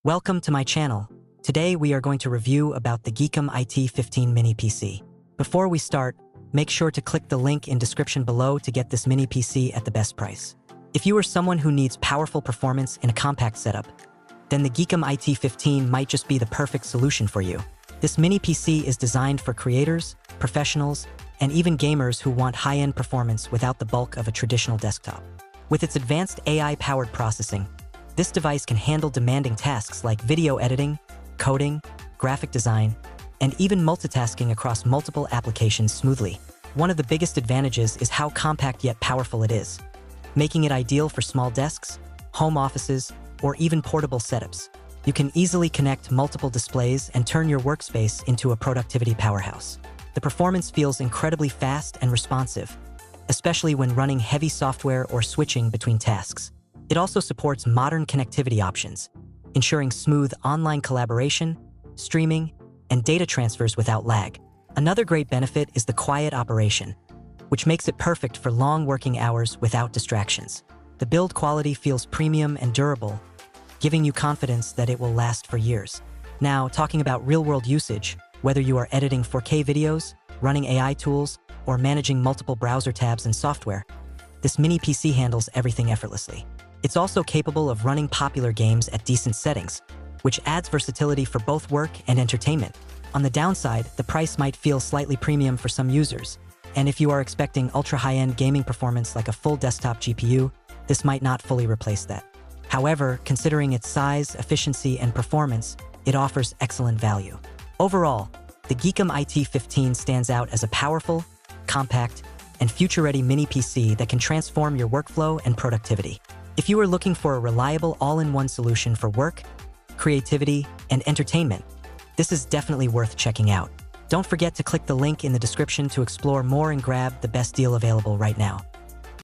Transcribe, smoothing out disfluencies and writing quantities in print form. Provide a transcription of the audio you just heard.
Welcome to my channel. Today we are going to review about the GEEKOM IT15 Mini PC. Before we start, make sure to click the link in description below to get this mini PC at the best price. If you are someone who needs powerful performance in a compact setup, then the GEEKOM IT15 might just be the perfect solution for you. This mini PC is designed for creators, professionals, and even gamers who want high-end performance without the bulk of a traditional desktop. With its advanced AI-powered processing, this device can handle demanding tasks like video editing, coding, graphic design, and even multitasking across multiple applications smoothly. One of the biggest advantages is how compact yet powerful it is, making it ideal for small desks, home offices, or even portable setups. You can easily connect multiple displays and turn your workspace into a productivity powerhouse. The performance feels incredibly fast and responsive, especially when running heavy software or switching between tasks. It also supports modern connectivity options, ensuring smooth online collaboration, streaming, and data transfers without lag. Another great benefit is the quiet operation, which makes it perfect for long working hours without distractions. The build quality feels premium and durable, giving you confidence that it will last for years. Now, talking about real-world usage, whether you are editing 4K videos, running AI tools, or managing multiple browser tabs and software, this mini PC handles everything effortlessly. It's also capable of running popular games at decent settings, which adds versatility for both work and entertainment. On the downside, the price might feel slightly premium for some users, and if you are expecting ultra-high-end gaming performance like a full desktop GPU, this might not fully replace that. However, considering its size, efficiency, and performance, it offers excellent value. Overall, the GEEKOM IT15 stands out as a powerful, compact, and future-ready mini PC that can transform your workflow and productivity. If you are looking for a reliable all-in-one solution for work, creativity, and entertainment, this is definitely worth checking out. Don't forget to click the link in the description to explore more and grab the best deal available right now.